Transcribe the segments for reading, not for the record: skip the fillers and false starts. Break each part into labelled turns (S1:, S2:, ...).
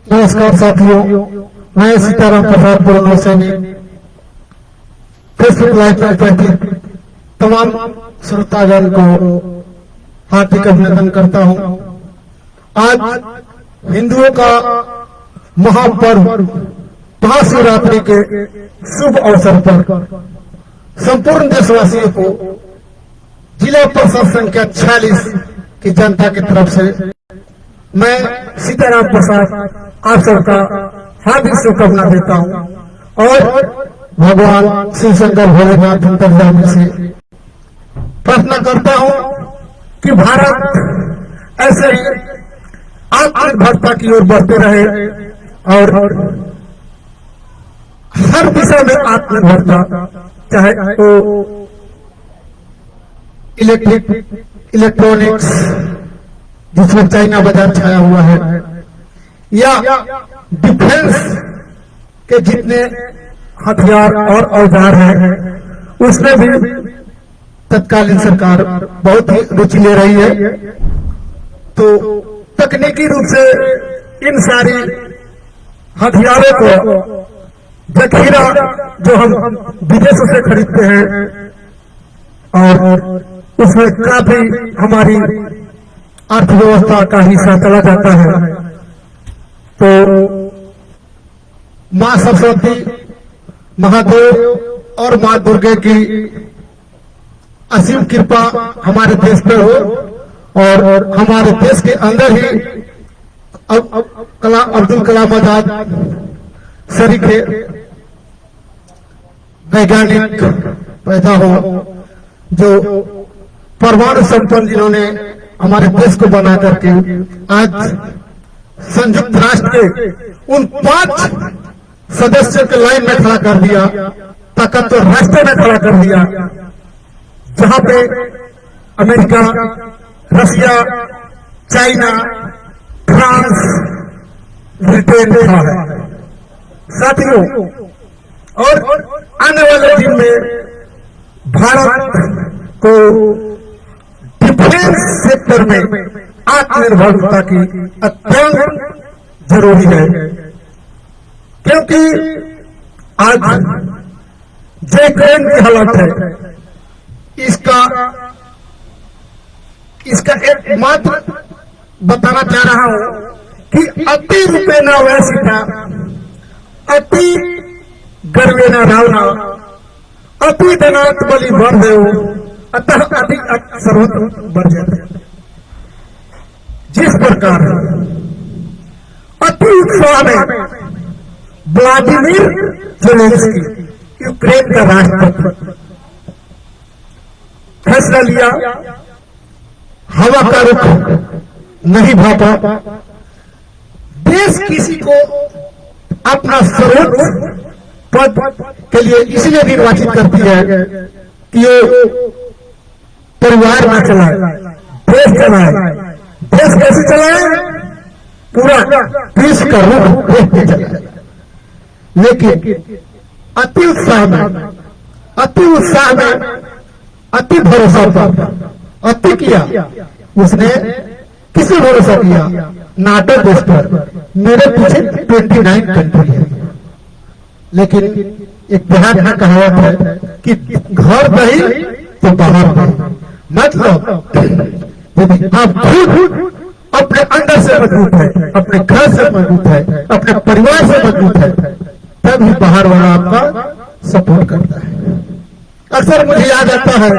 S1: नमस्कार साथियों, मैं सीताराम प्रसाद पूर्व सैनिक फेसबुक लाइव पर उपस्थित तमाम श्रोतागण को हार्दिक अभिनंदन करता हूं। आज हिंदुओं का महापर्व महाशिवरात्रि के शुभ अवसर पर संपूर्ण देशवासियों को जिला परिषद संख्या 46 की जनता की तरफ से मैं सीताराम प्रसाद आप सबका हार्दिक शुभकामना देता हूं और भगवान शिव शंकर भोलेनाथ अंतर्यामी से प्रार्थना करता हूं कि भारत ऐसे ही आत्मनिर्भरता की ओर बढ़ते रहे और हर दिशा में आत्मनिर्भरता, चाहे वो इलेक्ट्रॉनिक्स जिसमें चाइना बाजार छाया हुआ है, या डिफेंस के जितने हथियार और औजार हैं उसमें भी तत्कालीन सरकार बहुत ही रुचि ले रही है। तो तकनीकी रूप से इन सारी हथियारों को जखीरा जो हम विदेशों से खरीदते हैं और उसमें काफी हमारी अर्थव्यवस्था का हिस्सा चला जाता है। तो मां सरस्वती, महादेव और मां दुर्गे की असीम कृपा हमारे देश पर हो और हमारे देश के अंदर ही अब्दुल कलाम आजाद सरीखे वैज्ञानिक पैदा हो, जो परमाणु संपन्न जिन्होंने हमारे देश को बना करके आज संयुक्त राष्ट्र के उन 5 सदस्यों के लाइन में खड़ा कर दिया, ताकतवर राष्ट्र में खड़ा कर दिया, जहां पे America, Russia, China, France, Britain था है। साथियों, और आने वाले दिन में भारत को डिफेंस सेक्टर में आत्मनिर्भरता की अत्यंत जरूरी है, क्योंकि आज जो यूक्रेन की हालत है इसका एकमात्र बताना चाह रहा हूं कि अति रूपे न वैसिता, अति गर्वे न रावना, अति धनात् बलि भर देव, अतः अति सर्वत्र बढ़ जाते। जिस प्रकार अति उत्साह में व्लादिमीर ज़ेलेंस्की यूक्रेन का राष्ट्रपति फैसला लिया, हवा का रुख नहीं भापा, देश किसी को अपना सर्वोच्च पद के लिए इसलिए निर्वाचित करती है कि ये परिवार न चलाए, देश चलाए। देश कैसे चलाए? पूरा देश का रुख देख के चलाए। लेकिन अति उत्साह में अति भरोसा पर अति किया, उसने किसे भरोसा किया? नाटो देश पर। मेरे पीछे 29 कंट्री है, लेकिन एक बिहार में कहावत है कि घर दही तो बाहर दही। मतलब यदि आप खुद अपने अंदर से मजबूत है, अपने घर से मजबूत है, अपने परिवार से मजबूत है, तभी बाहर वाला आपका सपोर्ट करता है। अक्सर मुझे याद आता है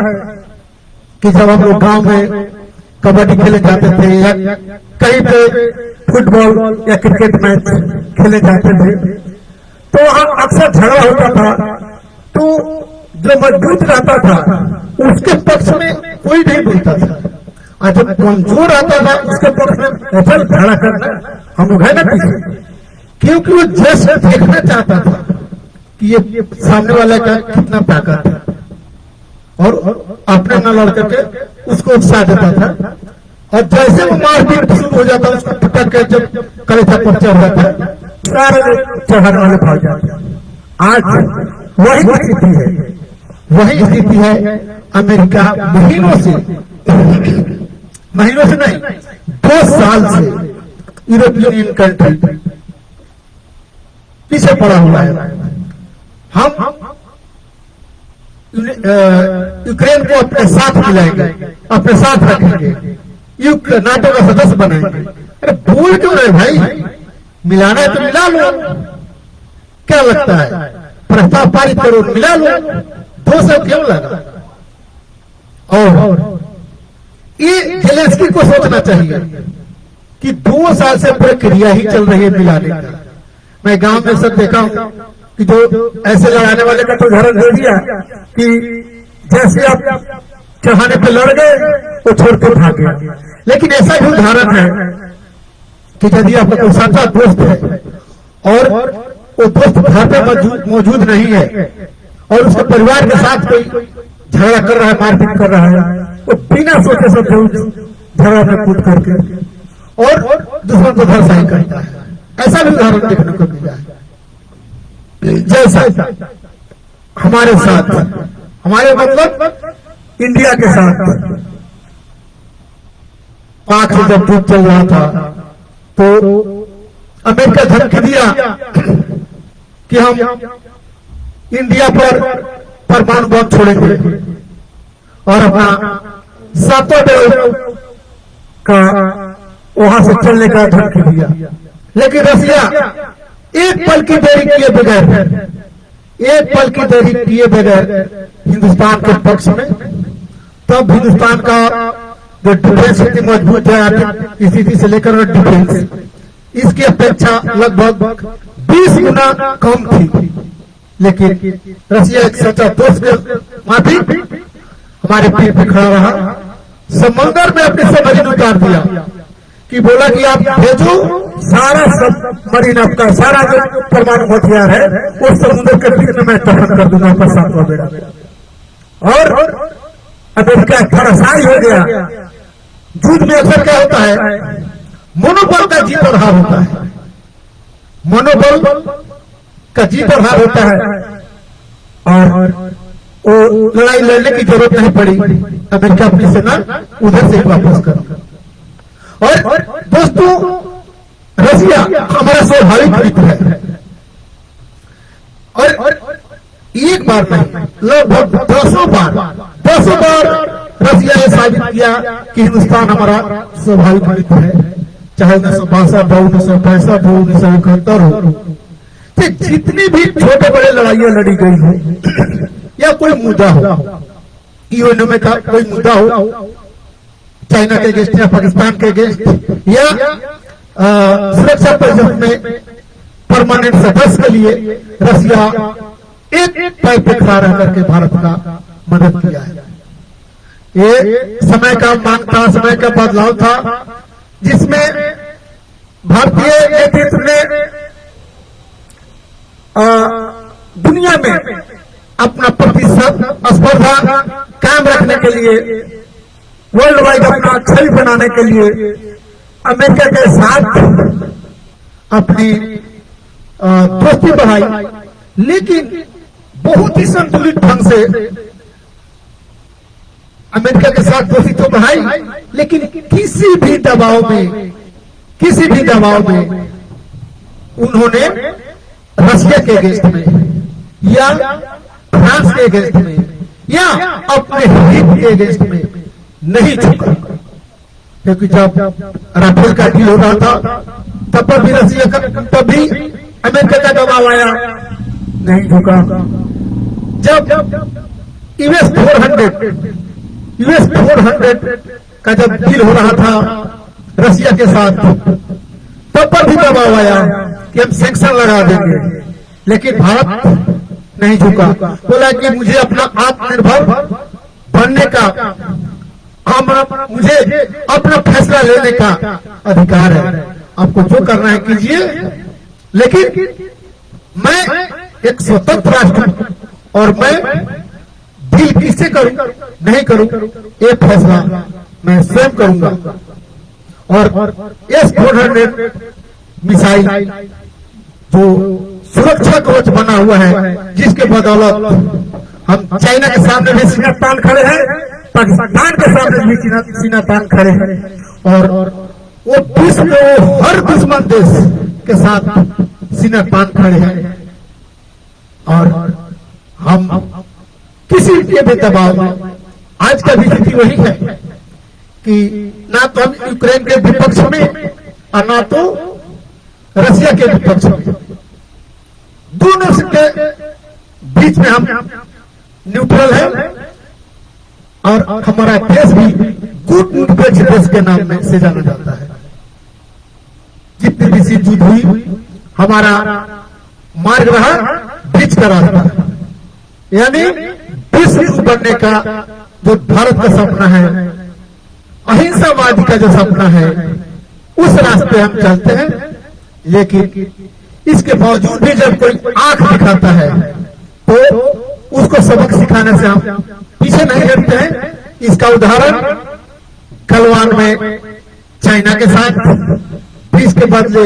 S1: कि जब हम लोग गांव में कबड्डी खेले जाते थे या कहीं पे फुटबॉल या क्रिकेट मैच खेले जाते थे, तो वहां अक्सर झगड़ा होता था। तो जो मजबूत रहता था उसके पक्ष में कोई नहीं बोलता था, और जो कमजोर आता था उसके पक्ष में ऐसा झगड़ा करना हम लोग है ना पीछे, क्योंकि वो जैसे देखना चाहता था कि ये सामने वाले का कितना ताकत है, और अपने न लड़ करके उसको उत्साह देता था। और जैसे वो मारपीट शुरू हो जाता, उसको पटक के जब कलेजा पर चढ़ जाता है, सारे चढ़ाने वाले भाग जाते हैं। आज वही स्थिति है अमेरिका महीनों से नहीं, 2 साल से यूरोपियन कंट्री पीछे पड़ा हुआ है। हम यूक्रेन को अपने साथ मिलाएंगे, अपने साथ रखेंगे, नाटो का सदस्य बनाएंगे। अरे बोल क्यों रहे भाई, मिलाना है तो मिला लो, क्या लगता है, प्रस्ताव पारित करो, मिला लो, 200 क्यों लगा। और ये जेलेंस्की को सोचना चाहिए कि 2 साल से प्रक्रिया ही चल रही है मिलाने का। मैं गांव में सब देखा हूं कि जो ऐसे लड़ाने वाले का तो उदाहरण दे दिया कि जैसे आप चढ़ाने पे लड़ गए वो छोड़ के भाग गया। लेकिन ऐसा भी उदाहरण है कि यदि आपका कोई साचा दोस्त है और वो दोस्त घर पे मौजूद नहीं है और उसके परिवार के साथ कोई झगड़ा कर रहा है, मारपीट कर रहा है, वो बिना सोचे समझे झगड़ा में कूद करके और दुश्मन को धरसाई करता है। ऐसा भी उदाहरण देखने को मिला है। जैसा हमारे साथ, हमारे मतलब इंडिया के साथ पाक से जब युद्ध चल रहा था तो अमेरिका धमकी दिया कि हम इंडिया पर परमाणु बम छोड़ेंगे और अपना 7वां ड्राइव का वहां से चलने का धमकी दिया। लेकिन रसिया एक पल की देरी किए बगैर, एक पल की देरी किए बगैर हिंदुस्तान के पक्ष में, तब हिंदुस्तान का जो डिफेंस इतनी मजबूत है आर्थिक स्थिति से लेकर डिफेंस, इसकी अपेक्षा लगभग 20 गुना कम थी। लेकिन रसिया एक सच्चा दोस्त के माफी हमारे पीठ पे खड़ा रहा, समंदर में अपने सबमरीन उतार दिया कि बोला कि आप भेजो, सारा सबमरीन आपका सारा जो परमाणु हथियार है वो समुद्र के बीच में मैं दफन कर दूंगा आपका 7वां बेड़ा। और अमेरिका धराशायी हो गया। युद्ध में अक्सर क्या होता है, मनोबल का जीत और हार होता है, मनोबल का जीत और हार होता है। और वो लड़ाई लड़ने की जरूरत नहीं पड़ी, अमेरिका अपनी सेना उधर से वापस कर। और दोस्तों, रसिया हमारा स्वाभाविक मित्र है और एक बार नहीं, लगभग 10 बार रसिया ने साबित किया कि हिंदुस्तान हमारा स्वाभाविक मित्र है। चाहे 1962 हो, 1965 हो, 1971 हो, जितनी भी छोटे बड़े लड़ाइयां लड़ी गई हो या कोई मुद्दा हो, यूएनओ में का कोई मुद्दा हो, चाइना के अगेंस्ट या पाकिस्तान के अगेंस्ट या सुरक्षा परिषद में परमानेंट सदस्य के लिए रसिया एक पैर पे खड़ा रह करके भारत का मदद किया है। ये समय का मांग था, समय का बदलाव था, जिसमें भारतीय नेतृत्व ने दुनिया में अपना प्रतिस्पर्धा कायम रखने के लिए, वर्ल्ड वाइड अपना छवि बनाने के लिए अमेरिका के साथ अपनी दोस्ती बढ़ाई। लेकिन बहुत ही संतुलित ढंग से अमेरिका के साथ दोस्ती तो बढ़ाई, लेकिन किसी भी दबाव में उन्होंने रसिया के अगेंस्ट में या फ्रांस के अगेंस्ट में या अपने हित के अगेंस्ट में नहीं झुका। क्योंकि जब राफेल का डील हो रहा था तब पर भी रसिया का, तब भी अमेरिका का दबाव आया, नहीं झुका। जब यूएस 400 का जब डील हो रहा था रसिया के साथ, तब पर भी दबाव आया कि हम सैंक्शन लगा देंगे, लेकिन भारत नहीं झुका। बोला कि मुझे अपना आत्मनिर्भर बनने का, मुझे अपना फैसला लेने का अधिकार है, आपको जो करना है कीजिए, लेकिन मैं एक स्वतंत्र राष्ट्र और मैं डील किससे करूं, नहीं करूं, ये फैसला मैं स्वयं करूंगा। और S-400 मिसाइल जो सुरक्षा कवच बना हुआ है, जिसके बदौलत हम चाइना के सामने भी सीना तान खड़े हैं, पाकिस्तान के सामने भी सीना तान खड़े हैं, और वो विश्व के हर दुश्मन देश के साथ सीना तान खड़े हैं और हम किसी के भी दबाव में, आज का भी स्थिति वही है कि ना तो हम यूक्रेन के विपक्ष में और ना तो रसिया के विपक्ष में, दोनों के बीच में हम न्यूट्रल है और हमारा देश भी गुट निरपेक्ष देश के नाम में से जाना जाता है। जितनी भी सी युद्ध हुई हमारा मार्ग रहा बीच का रास्ता, यानी विश्व बनने का जो भारत का सपना है, अहिंसावादी का जो सपना है, उस रास्ते हम चलते हैं। लेकिन इसके बावजूद भी जब कोई आंख दिखाता है तो उसको सबक सिखाने से हम पीछे नहीं हटते हैं। इसका उदाहरण गलवान में चाइना के साथ 20 के बदले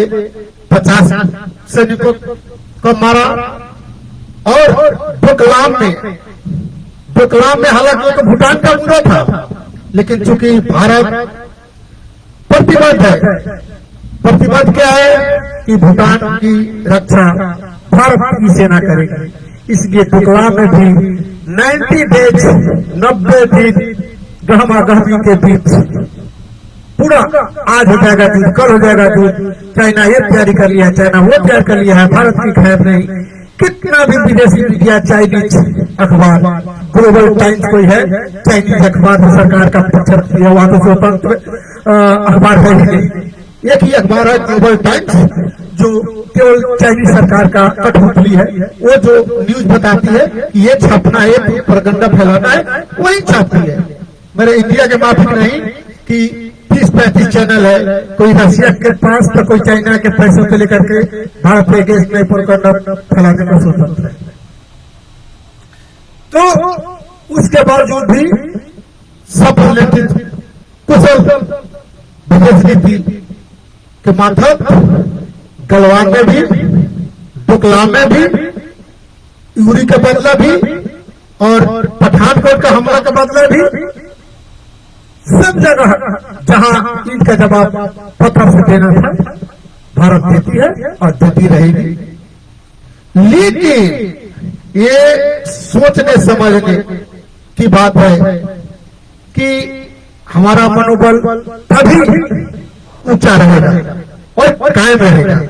S1: 50 सैनिकों को मारा, और डोकलाम में हालांकि तो भूटान का मुद्दा था, लेकिन चूंकि भारत प्रतिबद्ध है, प्रतिबद्ध क्या है कि भूटान की रक्षा भारत की सेना करेगी, इसलिए डोकलाम में भी 90 दिन गहमा गहमी के बीच पूरा आज हो जाएगा युद्ध, कल हो जाएगा युद्ध, चाइना ये तैयारी कर लिया है, चाइना वो तैयार कर लिया है, भारत की खैर नहीं। कितना भी विदेशी मीडिया, चाइनीज अखबार, ग्लोबल टाइम्स कोई है चाइनीज अखबार जो सरकार का पक्ष किया, वहां तो स्वतंत्र अखबार है ही नहीं। एक ही अखबार है ग्लोबल टाइम्स जो केवल चाइनीज सरकार का कठपुतली है, वो जो न्यूज बताती है कि ये छापना है, प्रोपेगेंडा फैलाना है, वही छापती है। मेरे इंडिया के माफिक नहीं कि 30-35 चैनल है, कोई रशिया के पास तो कोई चाइना के पैसों से लेकर के भारत के अगेंस्ट में प्रोपेगेंडा फैलाने का स्वतंत्र है। तो उसके बावजूद भी सफल नेतृत्व, कुशल विदेश नीति के माध्यम गलवान में भी, डोकलाम में भी, यूरी का बदला भी और पठानकोट का हमला का बदला भी, सब जगह जहां इनका जवाब पत्थर से देना था भारत देती है और देती रहेगी। लेकिन ये सोचने समझने की बात है कि हमारा मनोबल तभी ऊंचा रहेगा और कायम रहेगा।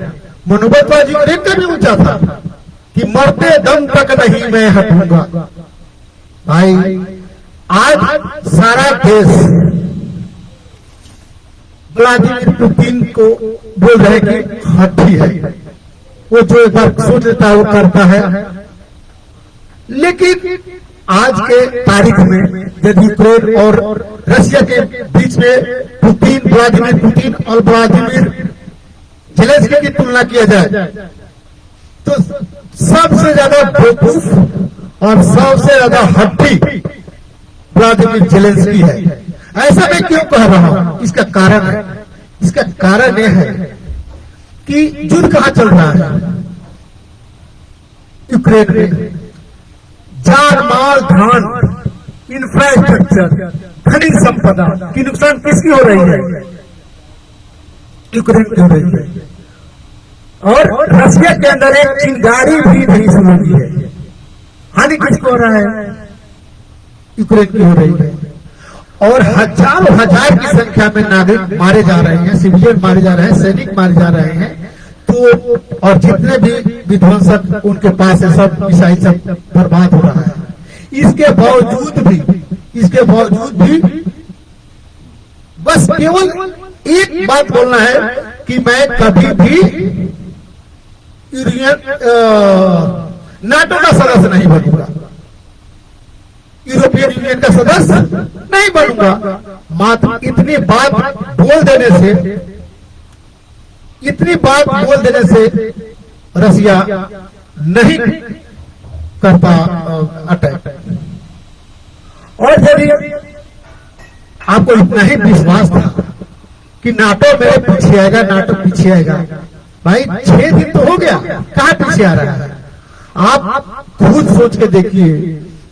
S1: मनोबल तो आज यूक्रेन का भी ऊंचा था कि मरते दम तक नहीं मैं हटूंगा। भाई आज सारा देश व्लादिमीर पुतिन को बोल रहे कि हठी है, वो जो एक बार सोच लेता है वो करता है। लेकिन आज के तारीख में यदि यूक्रेन और रशिया के बीच में व्लादिमीर पुतिन और व्लादिमीर ज़ेलेंस्की की तुलना किया जाए तो सबसे ज्यादा बेवकूफ और सबसे ज्यादा हट्टी व्लादिमीर ज़ेलेंस्की है। ऐसा मैं क्यों कह रहा हूं? इसका कारण है, इसका कारण यह है कि युद्ध कहां चल रहा है? यूक्रेन में जान माल धन इंफ्रास्ट्रक्चर खनिज संपदा की नुकसान किसकी हो रही है? यूक्रेन की हो रही है। और रशिया के अंदर एक चिंगारी भी नहीं सुनी है। हानि किसको हो रहा है? यूक्रेन की हो रही है। और हजारों हजार की संख्या में नागरिक मारे जा रहे हैं, सिविलियन मारे जा रहे हैं, सैनिक मारे जा रहे हैं। तो और जितने भी विध्वंसक उनके पास है सब मिसाइल सब बर्बाद हो रहा है। इसके बावजूद भी बस केवल एक बात बोलना है कि मैं कभी भी नाटो का सदस्य नहीं बनूंगा, यूरोपियन यूनियन का सदस्य नहीं बनूंगा। मात्र इतनी बात बोल देने से रसिया नहीं करता अटैक। और यदि आपको इतना ही विश्वास था कि नाटो मेरे पीछे आएगा, नाटो पीछे आएगा, भाई 6 दिन तो हो गया, कहां पीछे आ रहा है? आप खुद सोच के देखिए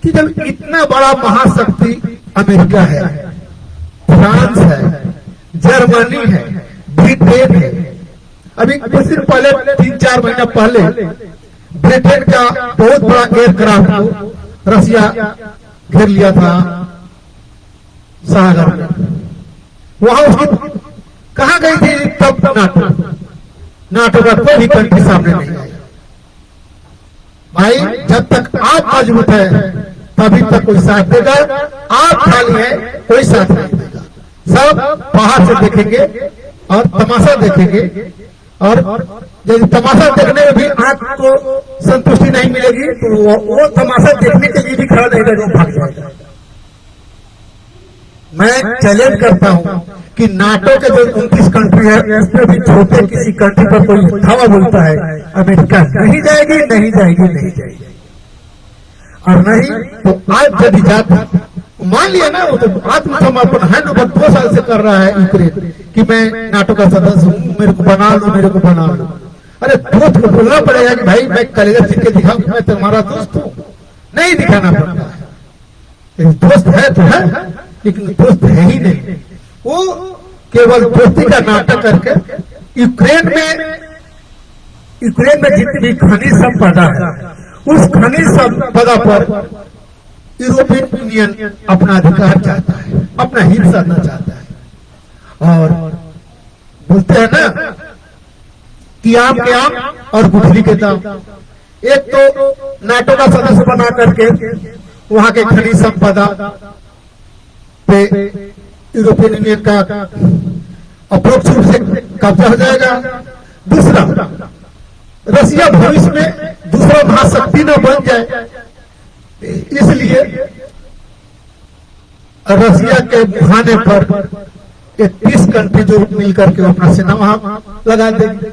S1: कि जब इतना बड़ा महाशक्ति अमेरिका है, फ्रांस है, जर्मनी है, ब्रिटेन है, अभी कुछ दिन पहले 3-4 महीना पहले ब्रिटेन का बहुत बड़ा एयरक्राफ्ट को रसिया घेर लिया था सागर में। वहां उसकी कहां गई थी तब नाटो का कोई भी कंट्री सामने नहीं आई। भाई जब तक आप मजबूत है तभी तक कोई साथ देगा, आप खाली है कोई साथ नहीं देगा। सब बाहर से देखेंगे और तमाशा देखेंगे, और यदि तमाशा देखने में भी आपको संतुष्टि नहीं मिलेगी तो वो तमाशा देखने के लिए भी खड़ा रहेगा, जो भाग जाएगा। मैं चैलेंज करता हूं कि नाटो के जो 29 कंट्री है उसमें भी छोटे किसी कंट्री पर कोई धावा बोलता है अमेरिका नहीं जाएगी, नहीं जाएगी, नहीं जाएगी। और नहीं तो आज जब जाता मान लिया ना, वो तो आत्मसमर्पण है, 2 साल से कर रहा है यूक्रेन कि मैं नाटो का सदस्य हूं, मेरे को बना लो, मेरे को बना लो। अरे दोस्त को बोलना पड़ेगा कि भाई मैं कलेजा सीख के दिखाऊं कि मैं तुम्हारा दोस्त हूं, नहीं दिखाना पड़ता है। दोस्त है तो है, लेकिन दोस्त है ही नहीं। वो केवल दोस्ती का नाटक करके यूक्रेन में जितनी भी खनिज संपदा है उस खनिज संपदा पर यूरोपियन यूनियन अपना अधिकार चाहता है, अपना हित साधना चाहता है। और बोलते हैं ना कि आम के आम और गुठली के दाम। एक तो नाटो का सदस्य बना करके वहां के खनिज संपदा पे यूरोपियन यूनियन का अप्रोक्ष रूप से कब्जा हो जाएगा। दूसरा, रसिया भविष्य में दूसरा महाशक्ति न बन जाए, इसलिए रसिया के मुहाने पर 30 कंट्री जो मिलकर के अपना सेना वहां लगा देंगे।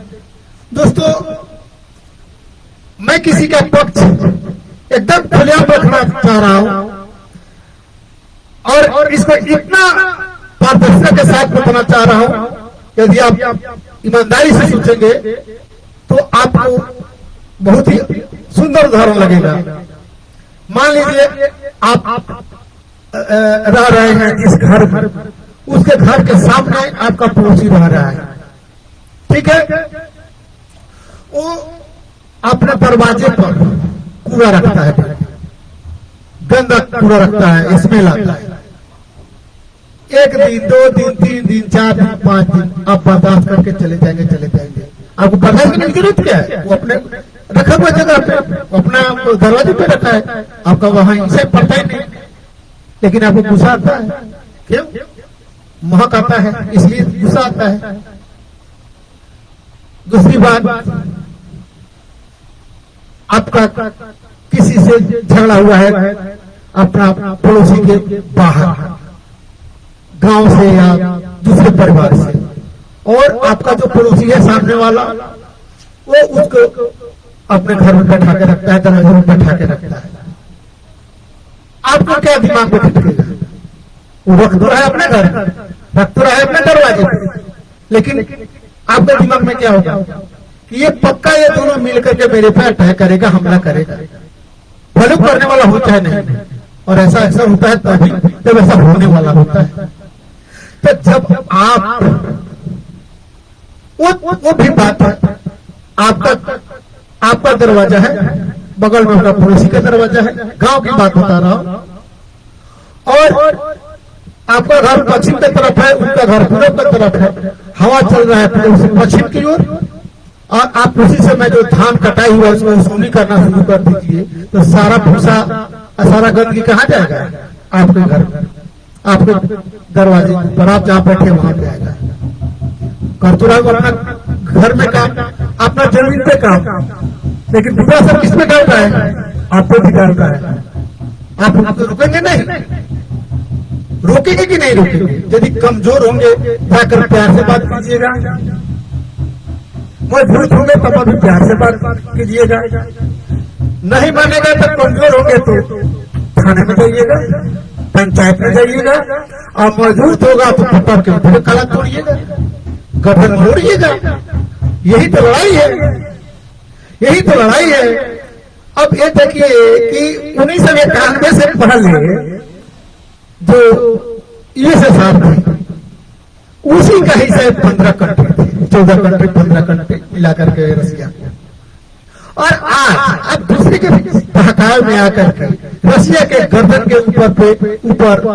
S1: दोस्तों, मैं किसी का पक्ष एकदम खुलेआम रखना चाह रहा हूं और इसको इतना पारदर्शिता के साथ बताना चाह रहा हूं, यदि आप ईमानदारी से सोचेंगे तो आपको बहुत ही सुंदर उदाहरण लगेगा। मान लीजिए आप रह रहे हैं जिस घर में, उसके घर के सामने आपका पड़ोसी रह रहा है, ठीक है। वो अपने दरवाजे पर कूड़ा रखता है, गंदा कूड़ा रखता है, स्मेल आता है। 1 दिन, 2 दिन, 3 दिन, 4 दिन, 5 दिन आप बर्दाश्त करके चले जाएंगे। आपको बर्दाश्त करने की जरूरत क्या है? वो अपने रखा हुआ जगह पे, अपना दरवाजे पे रखा है, आपका वहां इसे पता ही नहीं, लेकिन आपको गुस्सा आता है। क्यों? महक आता है, इसलिए गुस्सा आता है। दूसरी बात, आपका किसी से झगड़ा हुआ है अपना पड़ोसी के बाहर, गांव से या दूसरे परिवार से, और आपका जो पड़ोसी है सामने वाला, वो उसको अपने घर में बैठा के रखता है, दरवाजे में बैठा के रखता है। आपको क्या दिमाग में खटकेगा? वो रख तो रहा है अपने घर, रख तो रहा है अपने दरवाजे पे, लेकिन आपके दिमाग में क्या होगा कि ये पक्का ये दोनों मिलकर के मेरे पे अटैक करेगा, हमला करेगा, भले करने वाला हो चाहे नहीं। और ऐसा अक्सर होता है तभी जब ऐसा होने वाला होता है। तो जब आप वो भी बात है, आपका दरवाजा है, बगल में उसका पड़ोसी का दरवाजा है, गांव की बात बता रहा हूं, और आपका घर पश्चिम की तरफ है, उनका घर पूरब की तरफ है, हवा चल रहा है पश्चिम की ओर, और आप उसी समय जो धान कटाई हुआ उसको सोनी करना शुरू कर दीजिए, तो सारा भूसा, सारा गंदगी कहाँ जाएगा? आपके घर, आपके दरवाजे पर, आप जहां बैठे वहां पे आएगा। कर तो रहा अपना घर में काम, अपना जमीन पे काम, लेकिन पूरा सब किस पे डाल रहा है? आपको भी डाल रहा है। आप रुकेंगे नहीं? रोकेंगे कि नहीं रोकेंगे? यदि कमजोर होंगे जाकर प्यार से बात कीजिएगा, मजबूत होंगे तब अभी प्यार से बात कीजिएगा, नहीं मानेगा तब कमजोर होंगे तो थाने में जाइएगा, पंचायत में जाइएगा, और मजबूत होगा तो पकड़ के फिर कला तोड़िएगा, गर्दन मोड़िएगा। यही तो लड़ाई है, यही तो लड़ाई है। अब ये देखिए कि 1991 से पहले जो यूएसएसआर थे, उसी का ही शायद 15 कंट्री थे। 14 कंट्री 15 कंट्री मिलाकर के रसिया। और आज अब दूसरे के बहकाव में आकर के रसिया के गर्दन के ऊपर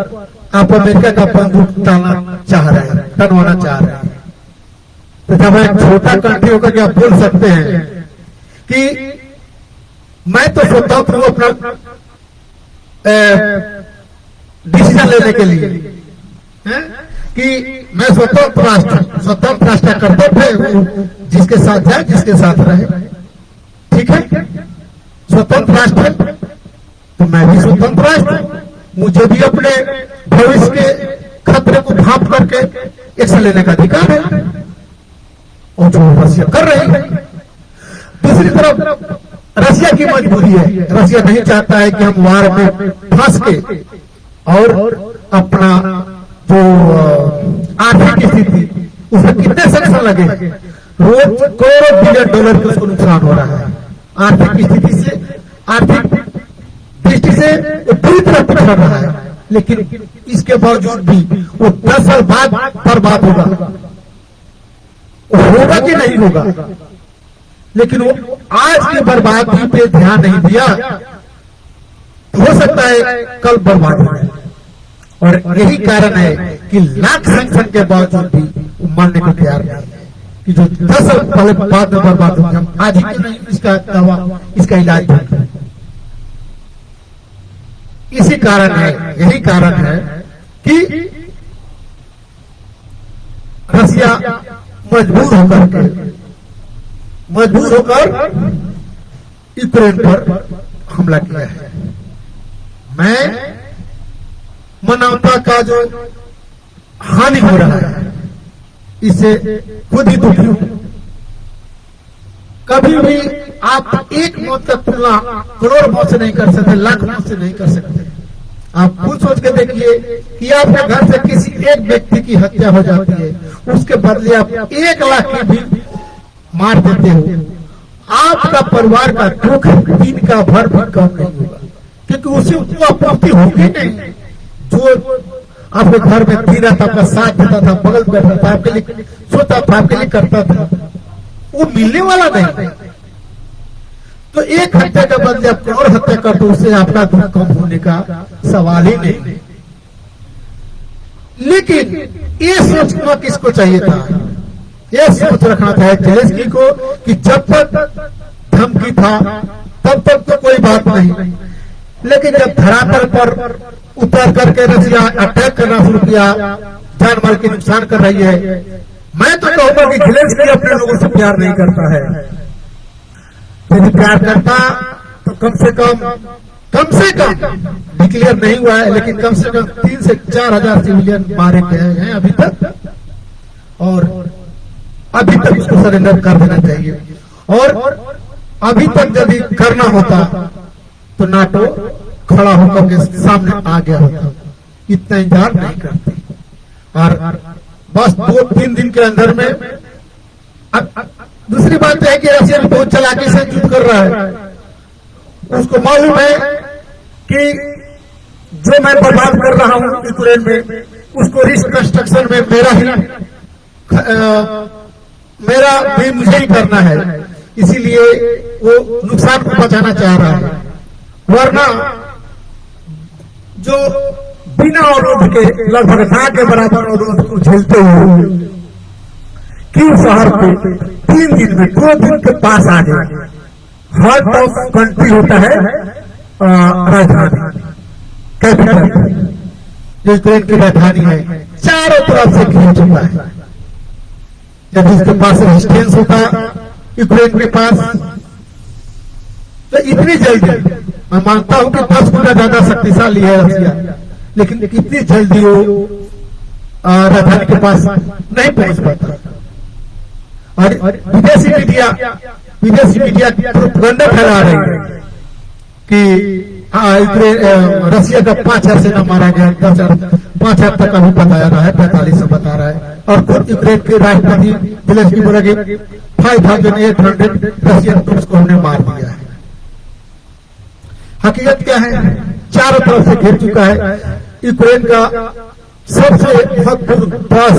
S1: आप अमेरिका का बंदूक टालना चाह रहे हैं, टनवाना चाह रहे हैं। तो जब एक छोटा कंट्री होकर के आप बोल सकते हैं कि मैं तो स्वतंत्र हूं अपना डिसीजन लेने के लिए, कि मैं स्वतंत्र राष्ट्र कर्तव्य है, जिसके साथ जाए जिसके साथ रहे, ठीक है। स्वतंत्र राष्ट्र तो मैं भी स्वतंत्र राष्ट्र, मुझे भी अपने भविष्य के खतरे को भाप करके एक्शन लेने का अधिकार है, और जो रसिया कर रही है। दूसरी तरफ रसिया की मजबूरी है, रसिया नहीं चाहता है कि हम वार में फंस के और अपना जो आर्थिक स्थिति उसमें कितने सैंक्शन लगे, रोज करोड़ों बिलियन डॉलर का उसको नुकसान हो रहा है। आर्थिक स्थिति से, आर्थिक दृष्टि से पूरी तरह पिछड़ रहा है, लेकिन इसके बावजूद भी वो 10 साल बाद बर्बाद होगा कि नहीं होगा, लेकिन वो आज की बर्बादी पे ध्यान नहीं दिया, हो सकता है कल बर्बाद हो जाए। और यही कारण है कि लाख सैंक्शन के बावजूद भी वो मानने को तैयार नहीं है कि जो 10 साल पहले बाद में बर्बाद हो, हम आज ही क्यों नहीं इसका दवा, इसका इलाज ढूंढते। इसी कारण है, यही कारण है कि रसिया मजबूर होकर यूक्रेन पर हमला किया है। मैं मानवता का जो हानि हो रहा है इससे खुद ही दुखी हूं। कभी भी आप एक मौत का तुलना करोड़ मौत से नहीं कर सकते, लाख मौत से नहीं कर सकते। आप खुद सोच के देखिए कि आपके घर से किसी एक व्यक्ति की हत्या हो जाती है, उसके बदले आप 1 लाख की भी मार देते हो, आपका परिवार का दुख दिन का भर भी कम नहीं होगा, क्योंकि उसे उतनी आपूर्ति होगी नहीं। जो आपके घर में दिन रात आपका साथ देता था, बगल बैठता था, आपके लिए सोता था, आपके लिए करता था, वो मिलने वाला नहीं। तो एक हत्या के बदले आप और हत्या कर दो, उससे आपका दुख कम होने का सवाल ही नहीं। लेकिन ये सोचना किसको चाहिए था, ये सोच रखना चाहिए जेलेंस्की को कि जब तक धमकी था तब तक तो कोई बात नहीं, लेकिन जब धरातल पर उतर करके रसिया अटैक करना शुरू किया, जान माल के नुकसान कर रही है, मैं तो कहूंगा कि जेलेंस्की अपने लोगों से प्यार नहीं करता है। यदि प्यार करता तो कम से कम डिक्लेयर नहीं हुआ है, लेकिन कम से कम 3 से 4 हजार सिविलियन मारे गए हैं अभी तक, और अभी तक उसको सरेंडर कर देना चाहिए। और अभी तक यदि करना होता तो नाटो खड़ा होकर के सामने आ गया होता, इतना इंतजार नहीं करते। और बस 2-3 दिन के अंदर में दूसरी बात है कि रसिया बहुत चालाकी से युद्ध कर रहा है। उसको मालूम है कि जो मैं बर्बाद कर रहा हूं यूक्रेन में, उसको रिकंस्ट्रक्शन में मुझे ही करना है, इसीलिए वो नुकसान को बचाना चाह रहा है। वरना जो बिना अवरोध के लगभग ना के बराबर अवरोध को झेलते हुए कीव शहर पे 3 दिन में 2 दिन के पास आ गए। हार्ट ऑफ कंट्री होता है राजधानी, कैपिटल जो यूक्रेन की राजधानी है, चारों तरफ से घिर चुका है। जब इसके पास रेजिस्टेंस होता यूक्रेन के पास, तो इतनी जल्दी, मैं मानता हूं कि 10 गुना ज्यादा शक्तिशाली है रसिया, लेकिन इतनी जल्दी वो राजधानी के पास नहीं पहुंच पाता। और विदेशी मीडिया प्रोपेगेंडा फैला रही है कि रसिया का 5,000 सेना मारा गया, 5,000 तक अभी बताया रहा है, 4500 बता रहा है। और खुद यूक्रेन के राष्ट्रपति जेलेंस्की बोला कि 5,800 रशियन ट्रूप्स को हमने मार दिया है। हकीकत क्या है, चारों तरफ से घिर चुका है। यूक्रेन का सबसे महत्वपूर्ण 10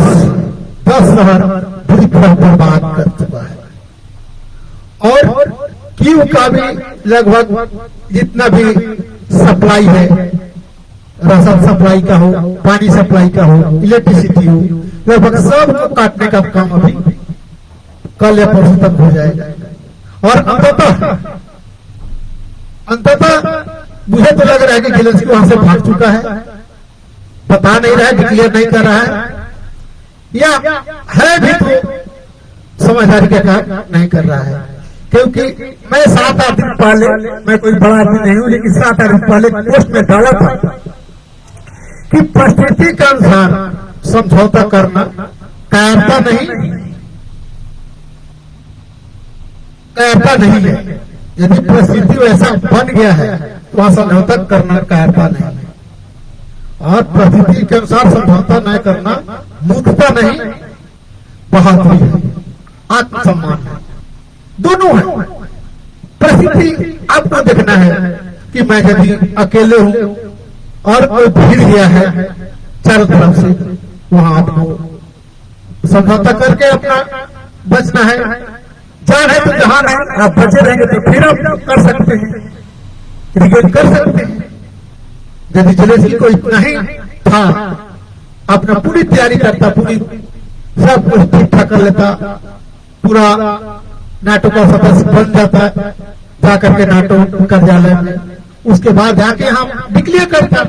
S1: शहर पूरी तरह बर्बाद कर चुका है। और कीव का भी लगभग जितना भी सप्लाई है, राशन सप्लाई का हो, पानी सप्लाई का हो, इलेक्ट्रिसिटी हो, लगभग सब को काटने का काम अभी कल या परसों तक हो जाएगा। और अंततः मुझे तो लग रहा है कि जेलेंस्की वहां से भाग चुका है, बता नहीं रहा है, डिक्लेयर नहीं कर रहा है, या है भी तो समझदारी के काम नहीं कर रहा है। क्योंकि मैं 7-8 दिन पहले, मैं कोई बड़ा आदमी नहीं हूं, लेकिन 7-8 दिन पहले पोस्ट में डाला था कि परिस्थिति के अनुसार समझौता करना कायरता नहीं है। यदि परिस्थिति वैसा बन गया है तो वहां समझौता करना कायरता नहीं है, और परिस्थिति के अनुसार समझौता न करना मूर्खता नहीं, बहादुरी है, आत्मसम्मान है, दोनों है। परिस्थिति आपको देखना है कि मैं यदि अकेले हूं और कोई भीड़ गया है चारों तरफ से, वहां आपको समझौता करके अपना बचना है। जान है तो जहान है, आप बचे रहेंगे तो फिर आप कर सकते हैं, रिगेट कर सकते हैं। यदि जेलेंस्की को इतना ही था, अपना पूरी तैयारी करता, पूरी सब कुछ ठीक ठाक कर लेता, पूरा नाटो का सदस्य बन जाता, जाकर के नाटो कार्यालय में, उसके बाद जाके हम डिक्लेयर करता,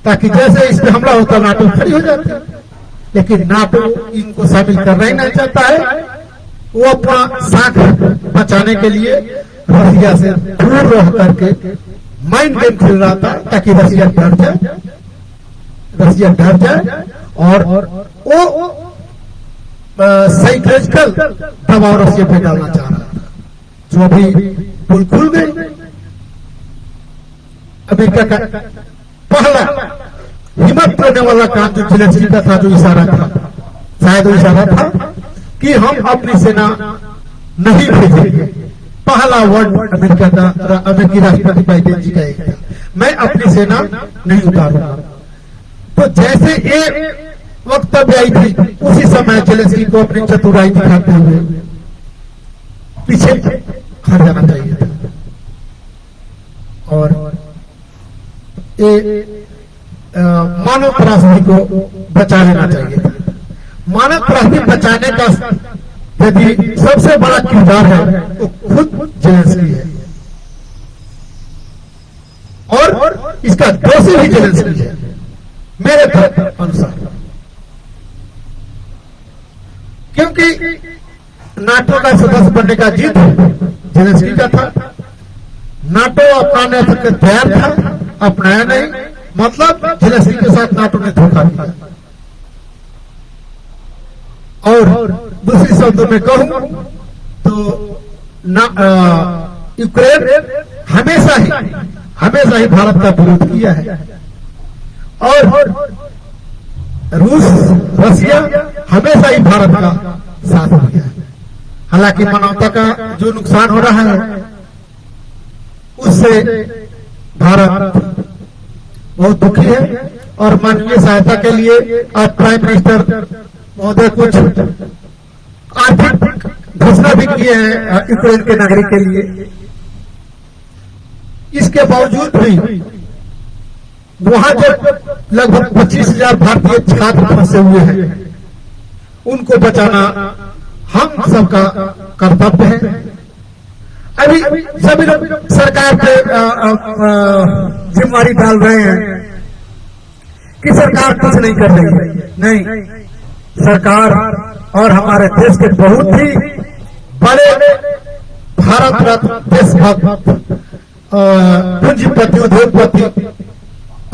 S1: ताकि जैसे इस पे हमला होता नाटो खड़ी हो जाती। लेकिन नाटो इनको शामिल करना ही नहीं चाहता है, वो अपना साख बचाने के लिए रसिया से दूर रह करके माइंड गेम खेल रहा था, ताकि रसिया डर जाए और वो साइकोलॉजिकल दबाव रसिया पे डालना चाह रहा था, जो अभी पुल खुल गई। अमेरिका का पहला हिम्मत करने वाला काम जो जेलेंस्की का था, जो इशारा था, शायद वो इशारा था कि हम अपनी सेना नहीं भेजेंगे। पहला वर्ड अमेरिका का, अमेरिकी राष्ट्रपति बाइडेन जी का एक था, मैं अपनी सेना नहीं उतारूंगा। तो जैसे ये वक्तव्य आई थी, उसी समय जेलेंस्की को अपनी चतुराई दिखाते हुए पीछे हट जाना चाहिए था, और ये मानव त्रासदी को बचा लेना चाहिए था। मानव त्रासदी बचाने का यदि सबसे बड़ा किरदार है तो खुद जेलेंस्की है, और इसका दोषी भी जेलेंस्की है मेरे अनुसार। क्योंकि नाटो का सदस्य बनने का जिद जेलेंस्की का था, नाटो अपनाने तक तैयार था, अपनाया नहीं, मतलब जेलेंस्की के साथ नाटो ने धोखा दिया। और दूसरी शब्दों में कहूं तो यूक्रेन हमेशा ही भारत का विरोध किया है, और रूस, रसिया हमेशा ही भारत का साथ दिया है। हालांकि मानवता का जो नुकसान हो रहा है उससे भारत बहुत दुखी है, और मानवीय सहायता के लिए आज प्राइम मिनिस्टर महोदय कुछ आर्थिक घोषणा भी किए हैं यूक्रेन के नागरिक के लिए। इसके बावजूद भी वहां जो लगभग 25,000 भारतीय छात्र फंसे हुए हैं, उनको बचाना हम सबका कर्तव्य है। अभी सभी लोग सरकार पे जिम्मेदारी डाल रहे हैं कि सरकार कुछ नहीं कर रही है। नहीं, सरकार और हमारे देश के बहुत ही बड़े भारत रत्न देशभक्त पूंजीपति उद्योगपति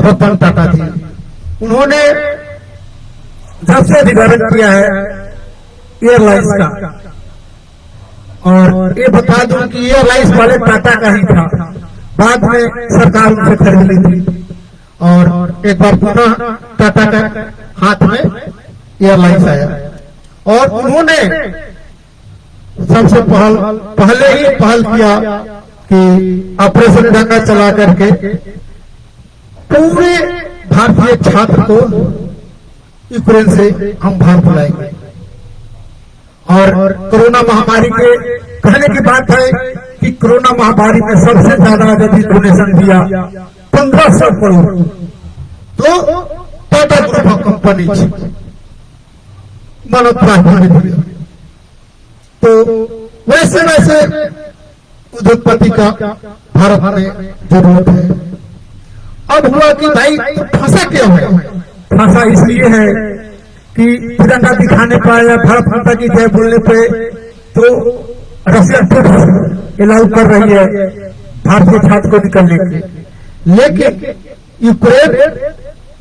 S1: रतन टाटा जी, उन्होंने जब से अधिग्रहण किया है एयरलाइंस का, और ये बता दूं कि एयरलाइंस वाले टाटा का ही था, बाद में सरकार उनसे खरीद ली थी, और एक बार पुनः टाटा का हाथ में एयरलाइंस आया, और उन्होंने सबसे पहले ही पहल किया कि ऑपरेशन गंगा चला करके पूरे भारतीय छात्र को यूक्रेन से हम भारत लाएंगे। और कोरोना महामारी के कहने की बात है कि कोरोना महामारी में सबसे ज्यादा यदि डोनेशन दिया 1500 करोड़ तो Tata group of company Manoj Tripathi ने दिया। तो वैसे वैसे उद्योगपति का भारत में जरूरत है। अब हुआ कि भाई फंसा क्यों है? फंसा इसलिए है कि तिरंगा दिखाने पर या भारत माता की जय बोलने पे तो रशिया अलाउ कर रही है भारतीय छात्र को निकलने के, लेकिन यूक्रेन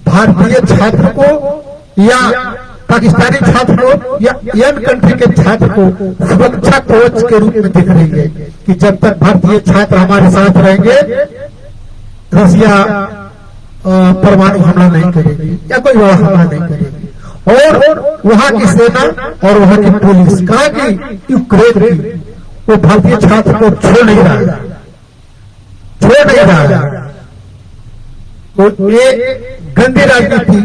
S1: भारतीय छात्र को या पाकिस्तानी छात्र को या यन कंट्री के छात्र को सुरक्षा कवच के रूप में दिख रही है कि जब तक भारतीय छात्र हमारे साथ रहेंगे रशिया परमाणु हमला नहीं करेगी या कोई बड़ा हमला नहीं करेगी। और वहां की सेना और वहां की पुलिस कहा कि यूक्रेन की वो भारतीय छात्र को छोड़ नहीं रहा तो ये गंदी राजनीति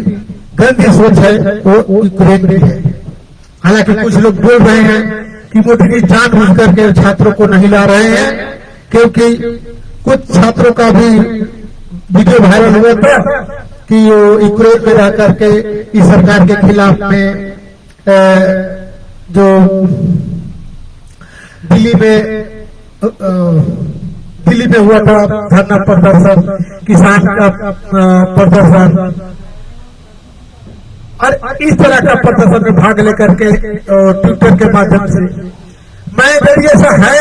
S1: गंदी सोच है वो यूक्रेन की है। हालांकि कुछ लोग बोल रहे हैं कि मोदी जी जानबूझ करके छात्रों को नहीं ला रहे हैं, क्योंकि कुछ छात्रों का भी वीडियो वायरल हुआ था कि वो यूक्रेन में रह करके इस सरकार के खिलाफ में जो दिल्ली में हुआ था धरना प्रदर्शन, किसान का प्रदर्शन और इस तरह का प्रदर्शन में भाग लेकर के ट्विटर के माध्यम से मैं यदि ऐसा है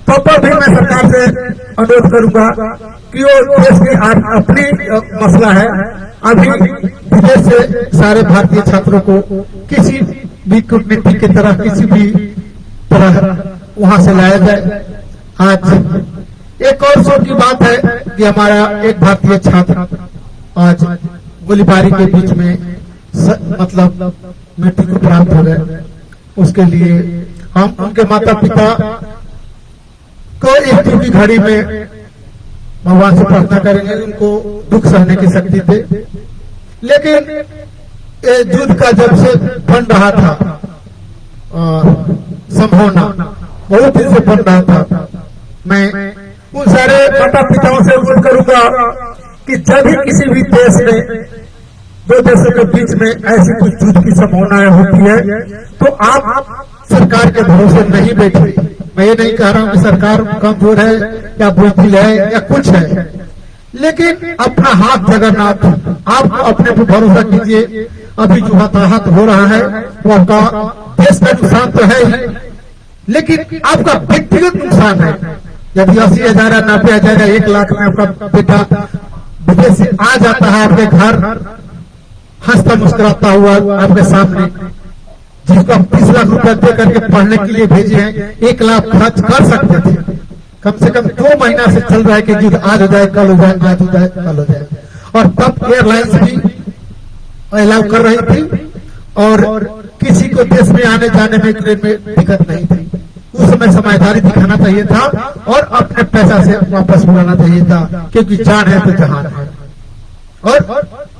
S1: तो भी मैं सरकार से अनुरोध करूंगा कि वो देश की अपनी मसला है, अभी विदेश से सारे भारतीय छात्रों को किसी भी कूटनीति की तरह किसी भी तरह वहां से लाया जाए। आज एक और शोक की बात है कि हमारा एक भारतीय छात्र आज गोलीबारी के बीच में मतलब मृत्यु को प्राप्त हो गए। उसके लिए हम उनके माता पिता को एक दिन की घड़ी में भगवान से प्रार्थना करेंगे उनको दुख सहने की शक्ति दे। लेकिन युद्ध का जब से बन रहा था संभावना बहुत दिन से बन रहा था, मैं उन सारे माता पिताओं से अनुरोध करूंगा कि जब भी किसी भी देश में दो देशों के बीच में ऐसी कुछ युद्ध की संभावनाएं होती है तो आप सरकार के भरोसे नहीं बैठिए। मैं ये नहीं कह रहा हूं कि सरकार कमजोर है या बुद्धि है या कुछ है, लेकिन अपना हाथ जगन्नाथ आप अपने पर भरोसा कीजिए। अभी जो हताहत हो रहा है वो आपका देश का नुकसान तो है ही, लेकिन आपका व्यक्तिगत नुकसान है। यदि 80,000 या 90,000 या 1 लाख में आपका बेटा विदेश से आ जाता है आपके घर हंसता मुस्कुराता हुआ आपके सामने, जिसको आप 30 लाख रुपए दे करके पढ़ने के लिए भेजे हैं, 1 लाख खर्च कर सकते थे। कम से कम 2 महीना से चल रहा है कि युद्ध आज हो जाए कल हो जाए आज हो जाए कल हो जाए, और तब एयरलाइंस भी अलाउ कर रही थी और किसी को देश में आने जाने में दिक्कत नहीं थी। उस समय समझदारी दिखाना चाहिए था और अपने पैसा से वापस बुलाना चाहिए था, क्योंकि जान है तो जहान है। और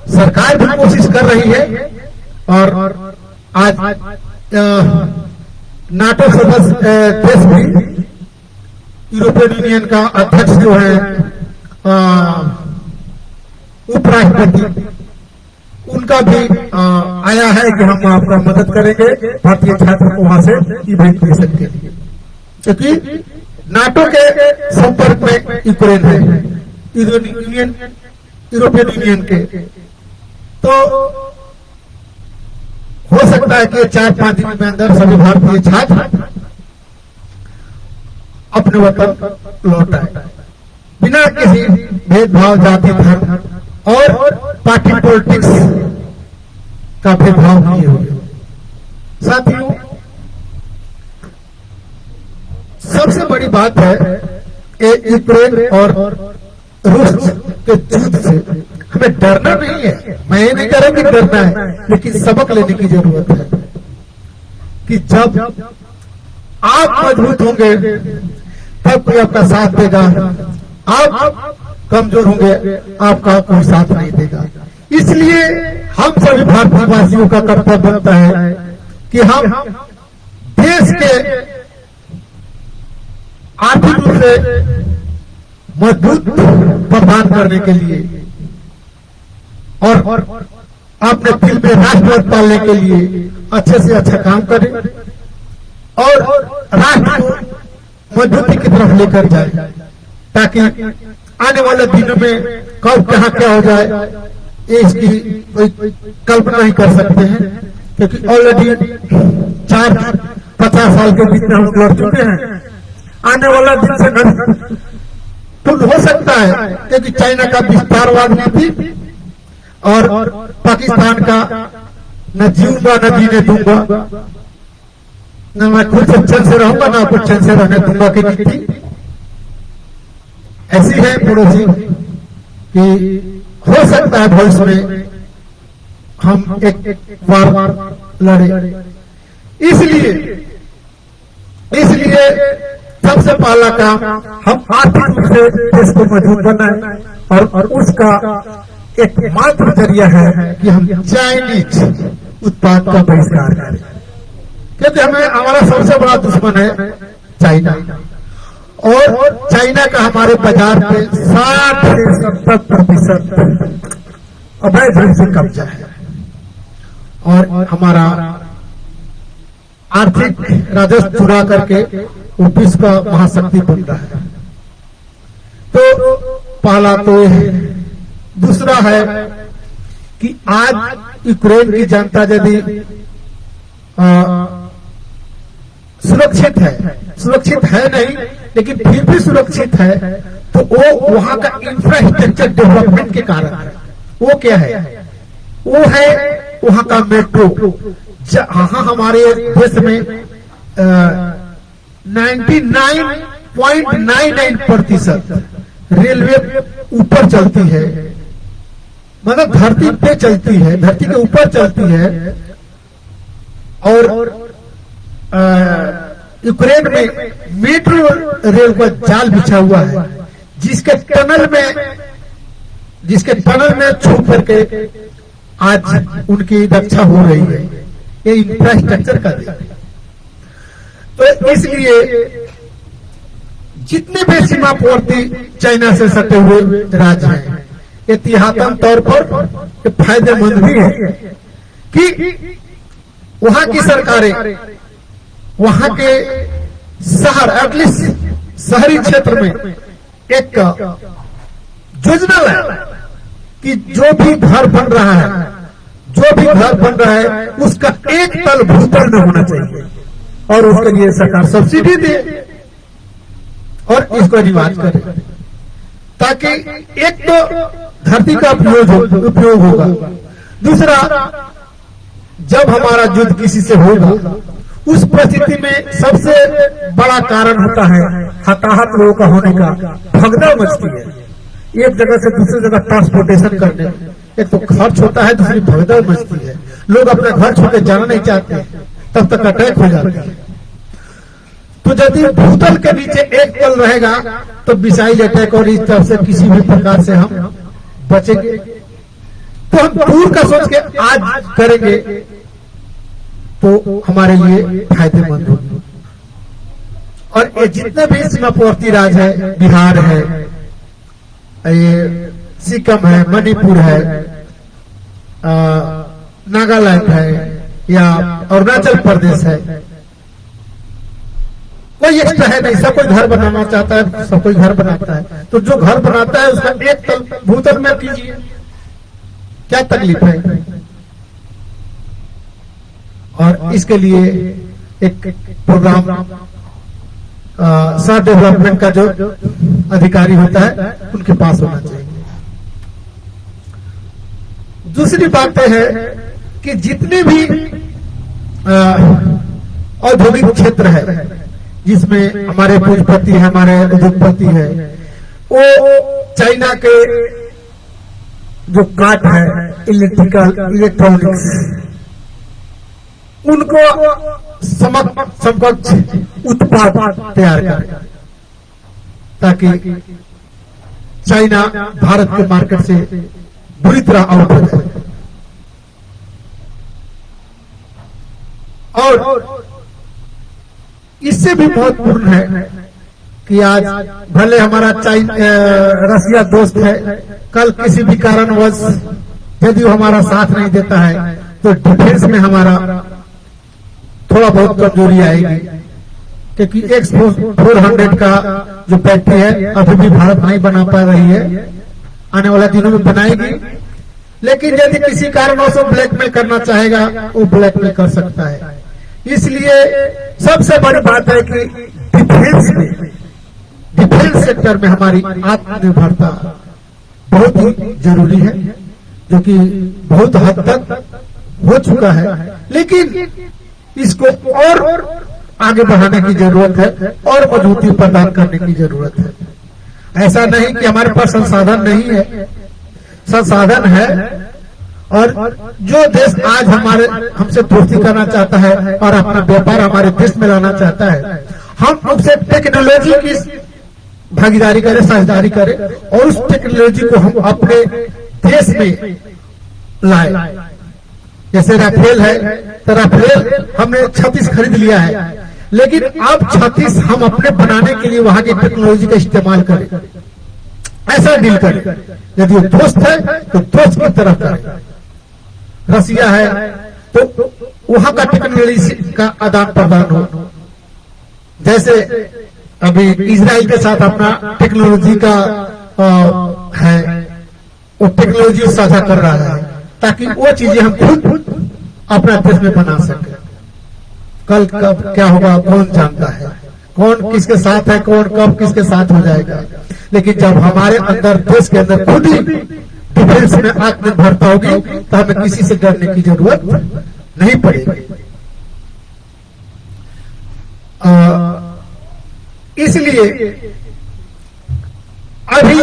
S1: सरकार भी कोशिश कर रही है और आज नाटो सदस्य देश भी यूरोपियन यूनियन का अध्यक्ष जो है उपराष्ट्रपति उनका भी आया है कि हम आपका मदद करेंगे भारतीय छात्र को वहां से इवैक्यूएशन के लिए, क्योंकि नाटो के संपर्क में यूक्रेन है यूरोपियन यूनियन के। तो हो सकता है कि 4-5 दिन में अंदर सभी भारतीय छात्र अपने वतन लौट आए बिना किसी भेदभाव, जाति, धर्म और पार्टी पॉलिटिक्स का भेदभाव किए हुए। साथियों, सबसे बड़ी बात है यूक्रेन और रूस के युद्ध से हमें डरना नहीं है। मैं ये नहीं कह रहा कि डरना है, लेकिन सबक लेने की जरूरत है कि जब आप मजबूत होंगे तब कोई आपका साथ देगा, आप कमजोर होंगे आपका कोई साथ नहीं देगा। इसलिए हम सभी भारतीयवासियों का कर्तव्य बनता है कि हम देश के आर्थिक रूप से मजबूत प्रदान करने के लिए और अपने दिल में राष्ट्रवाद पालने के लिए अच्छे से अच्छा काम करें और राष्ट्र को मजबूती की तरफ लेकर जाए, ताकि आने वाले दिनों में कब कहाँ क्या हो जाए ये इसकी कोई कल्पना नहीं कर सकते हैं, क्योंकि ऑलरेडी 50 साल के बीच में हम लड़ चुके हैं। आने वाला दिन से तो हो सकता है, क्योंकि चाइना का विस्तारवाद नीति और पाकिस्तान का न जीऊंगा न जीने दूंगा, न मैं खुद से चैन से रहूंगा ना कुछ चैन से रहने दूंगा की नीति ऐसी है पड़ोसी कि हो सकता है भविष्य में हम एक वार लड़े। इसलिए सबसे पहला काम हम आर्थिक रूप से देश को मजबूत बनाए और उसका एक मात्र जरिया है कि हम चाइनीज उत्पाद का बहिष्कार करें, क्योंकि हमारा सबसे बड़ा दुश्मन है चाइना, और चाइना का हमारे बाजार पे 60 से 70% अवैध रूप से कब्जा है और हमारा आर्थिक राजस्व चुरा करके वो विश्व का महाशक्ति बन रहा है। तो पहला तो दूसरा है कि आज यूक्रेन की जनता यदि सुरक्षित है नहीं, लेकिन फिर भी सुरक्षित है, तो वो वहां का इंफ्रास्ट्रक्चर डेवलपमेंट के कारण है। वो क्या है? वो है वहां का मेट्रो, जहां हमारे देश में 99.99% रेलवे ऊपर चलती है, मतलब धरती पे चलती है, धरती के ऊपर चलती है। और यूक्रेन में मेट्रो रेल का जाल बिछा हुआ है, जिसके टनल में छू करके आज उनकी रक्षा हो रही है। ये इंफ्रास्ट्रक्चर का देन है। तो इसलिए जितने भी सीमावर्ती चाइना से सटे हुए राज्य हैं, एहतियातन तौर पर फायदेमंद भी है कि वहां की सरकारें वहां के शहर, एटलीस्ट शहरी क्षेत्र में एक योजना लाए कि जो भी घर बन रहा है उसका एक तल भूतल में होना चाहिए, और उसके लिए सरकार सब्सिडी दे और इसको रिवाज करे, ताकि एक तो धरती का उपयोग होगा, दूसरा जब हमारा युद्ध किसी से होगा उस परिस्थिति में सबसे बड़ा कारण होता है हताहत लोगों का होने का, भगदड़ मचती है एक जगह से दूसरी जगह ट्रांसपोर्टेशन करने में। एक तो खर्च होता है, दूसरी भगदड़ मचती है, लोग अपने घर छोड़ के जाना नहीं चाहते, तब तक अटैक हो जाते हैं। तो यदि भूतल के नीचे एक तल रहेगा तो मिसाइल अटैक और इस तरह से किसी भी प्रकार से हम बचेंगे। तो हम दूर का सोच के आज करेंगे तो हमारे लिए फायदेमंद होगी। और ये जितने भी सीमावर्ती राज्य है, बिहार है, ये सिक्किम है, मणिपुर है, नागालैंड है या अरुणाचल प्रदेश है, कोई एक्स्ट्रा है नहीं, सब कोई घर बनाना चाहता है, सब कोई घर बनाता है। तो जो घर बनाता है उसका एक तल भूतल में कीजिए, क्या तकलीफ है? और इसके लिए एक प्रोग्राम शहर डेवलपमेंट का जो अधिकारी होता है उनके पास होना चाहिए। दूसरी बात यह है कि जितने भी औद्योगिक क्षेत्र है जिसमें हमारे पूंजीपति है, हमारे उद्योगपति है, वो चाइना के जो काट है, इलेक्ट्रॉनिक्स, उनको समकक्ष उत्पाद तैयार करें, ताकि चाइना भारत के मार्केट से बुरी तरह आउट हो जाए। और इससे भी महत्वपूर्ण है कि आज भले हमारा रसिया दोस्त है, कल किसी भी कारणवश यदि वो हमारा साथ नहीं देता है तो डिफेंस में हमारा थोड़ा बहुत कमजोरी आएगी, क्योंकि X400 का जो बैटरी है अभी भी भारत नहीं बना पा रही है, आने वाले दिनों में बनाएगी। लेकिन यदि किसी कारणवश ब्लैकमेल करना चाहेगा वो ब्लैकमेल कर सकता है। इसलिए सबसे बड़ी बात है कि डिफेंस सेक्टर में हमारी आत्मनिर्भरता बहुत ही जरूरी है, जो कि बहुत हद तक हो चुका है, लेकिन इसको और आगे बढ़ाने की जरूरत है और मजबूती प्रदान करने की जरूरत है। ऐसा नहीं कि हमारे पास संसाधन नहीं है, संसाधन है, और जो देश आज हमसे दोस्ती करना चाहता है और अपना व्यापार हमारे देश में लाना चाहता है, हम उससे टेक्नोलॉजी की भागीदारी करें, साझेदारी करें और उस टेक्नोलॉजी को हम अपने देश में लाए। जैसे राफेल है तो राफेल हमने 36 खरीद लिया है, लेकिन अब 36 हम अपने बनाने के लिए वहां की टेक्नोलॉजी का इस्तेमाल करें, ऐसा डील करें। यदि वो दोस्त है तो दोस्त की तरह करें। रसिया है तो वहां का टेक्नोलॉजी का आदान प्रदान हो। जैसे अभी इजराइल के साथ अपना टेक्नोलॉजी का है, वो टेक्नोलॉजी साझा कर रहा है ताकि वो चीजें हम खुद अपना देश में बना सके। कल कब क्या होगा कौन जानता है, कौन किसके साथ है, कौन कब किसके साथ हो जाएगा। लेकिन जब हमारे अंदर देश के अंदर खुद ही डिफेंस में आत्मनिर्भरता होगी तो हमें किसी से डरने की जरूरत नहीं पड़ेगी। इसलिए अभी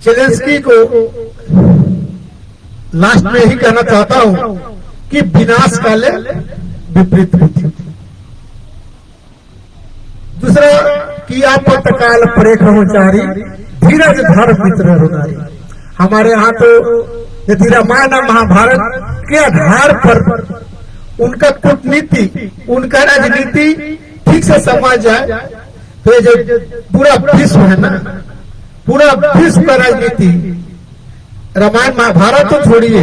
S1: जेलेंस्की को लास्ट में ही कहना चाहता हूं कि विनाश काले विपरीत बुद्धि। दूसरा कि आपत्काल परे कर्मचारी धीरज धर मित्र रुनारी। हमारे यहाँ तो यदि रामायण महाभारत के आधार पर उनका कूटनीति, उनका राजनीति ठीक से समझ जाए तो ये जो पूरा विश्व है ना, पूरा विश्व का राजनीति, रामायण महाभारत तो छोड़िए,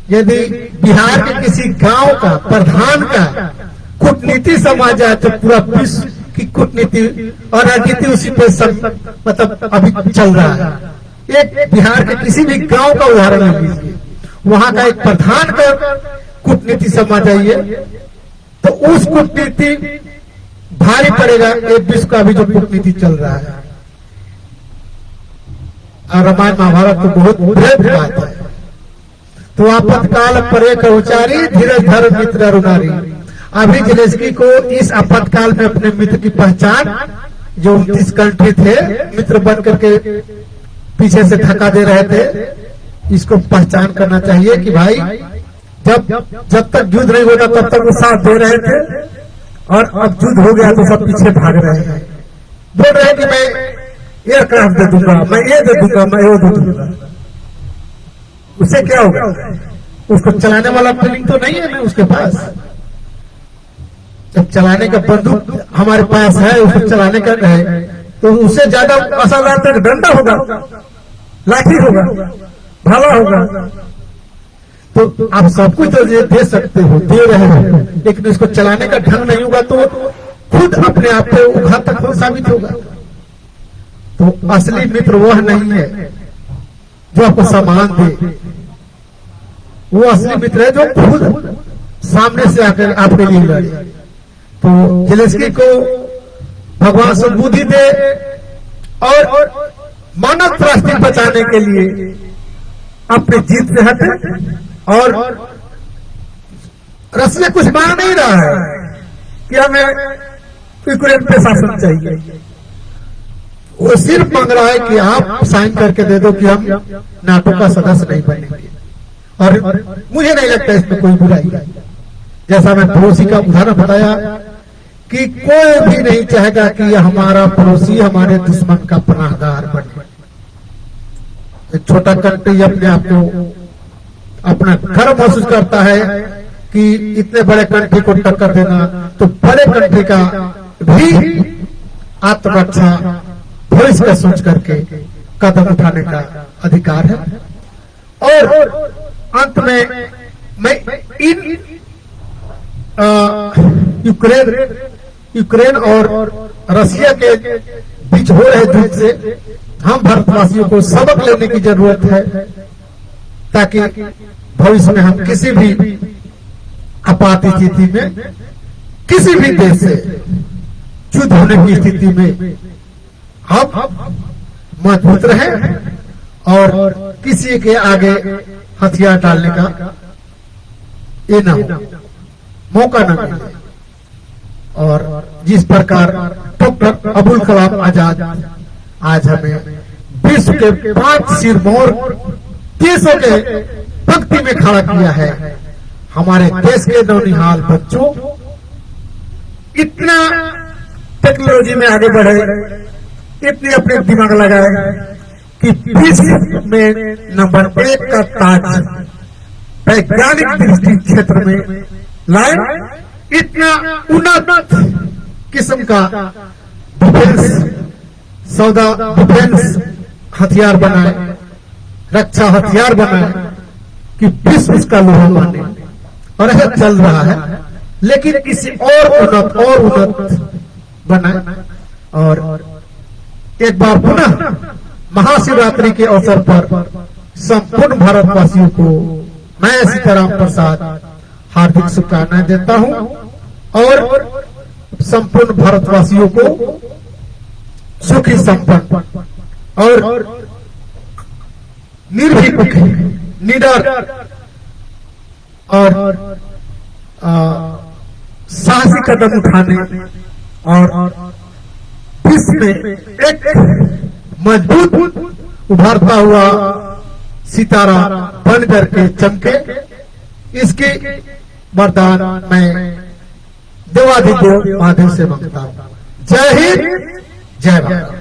S1: यदि बिहार के किसी गांव का प्रधान का कूटनीति समझ जाए तो पूरा विश्व की कूटनीति और राजनीति उसी पे मतलब अभी चल रहा है। एक बिहार के किसी भी गांव का उदाहरण ले लीजिए, वहां का एक प्रधान का कूटनीति समझ जाइए तो उस कूटनीति भारी पड़ेगा एक विश्व का भी जो कूटनीति चल रहा है। और रामायण महाभारत तो बहुत बृहद बात है। तो आपातकाल परे कर्मचारी धीरज धर मित्र रुनारी। अभी जेलेंस्की को इस आपातकाल में अपने मित्र की पहचान, जो 29 कंट्री थे मित्र बन करके पीछे से धक्का दे रहे थे, इसको पहचान करना चाहिए कि भाई जब तक युद्ध नहीं होता तब तक वो साथ दे रहे थे, और अब युद्ध हो गया तो सब पीछे भाग रहे हैं, बोल रहे हैं कि मैं एयरक्राफ्ट दे दूंगा, मैं ये दे दूंगा, मैं वो दे दूंगा। उससे क्या होगा? उसको चलाने वाला फीलिंग तो नहीं है ना उसके पास। जब चलाने का बंदूक हमारे पास है, उसको चलाने का है, तो उससे ज्यादा असरदार तक डंडा होगा, लाठी होगा, भाला होगा। तो आप सब कुछ तो दे सकते हो, दे रहे हो, लेकिन इसको चलाने का ढंग नहीं होगा तो खुद अपने आप पे घातक साबित होगा। तो असली मित्र वह नहीं है जो आपको सम्मान दे, वो असली मित्र है जो खुद सामने से आकर आपके लिए लड़े। तो जेलेंस्की को भगवान सद्बुद्धि दे और मानव त्रासदी बचाने के लिए अपनी जीत से हटे। और रसिया कुछ मांग नहीं रहा है कि हमें यूक्रेन पे शासन चाहिए, वो सिर्फ मांग रहा है कि आप साइन करके दे दो कि हम नाटो का सदस्य नहीं बनेंगे। और मुझे नहीं लगता इसमें कोई बुराई है। जैसा मैं पड़ोसी का उदाहरण बताया कि कोई भी नहीं चाहेगा कि हमारा पड़ोसी हमारे दुश्मन का पनाहगार बने। एक छोटा कंट्री अपने आप को अपना गर्व महसूस करता है कि कि इतने बड़े कंट्री को टक्कर देना, तो बड़े कंट्री का भी आत्मरक्षा भविष्य का सोच करके कदम उठाने का अधिकार है। और अंत में मैं इन यूक्रेन और रसिया के बीच हो रहे युद्ध से हम भारतवासियों को सबक लेने की जरूरत है, ताकि भविष्य में हम किसी भी आपात स्थिति में किसी भी देश से युद्ध होने की स्थिति में हम मजबूत रहे और किसी के आगे हथियार डालने का ये ना हो, मौका न मिले। और जिस प्रकार डॉक्टर अबुल कलाम आजाद आज हमें विश्व के 5 सिरमौर देशों के पंक्ति में खड़ा किया है, हमारे देश के नौनिहाल बच्चों इतना टेक्नोलॉजी में आगे बढ़े, इतने अपने दिमाग लगाए कि विश्व में नंबर 1 का ताज वैज्ञानिक दृष्टि क्षेत्र में लाए, इतना उन्नत किस्म का डिफेंस सौदा, डिफेंस हथियार बनाए, रक्षा हथियार बनाए कि विश्व इसका लोहा माने। और ऐसा चल रहा है, लेकिन इसे और उन्नत बनाए। और एक बार पुनः महाशिवरात्रि के अवसर पर संपूर्ण भारतवासियों को मैं सीताराम प्रसाद हार्दिक शुभकामनाएं देता हूं और संपूर्ण भारतवासियों को सुखी संपन्न और निर्भीक निडर और साहसी कदम उठाने और विश्व में एक मजबूत उभरता हुआ सितारा बन करके चमके, इसके वरदान मैं देवाधिदेव महादेव से मांगता हूं। जय हिंद, जय भारत।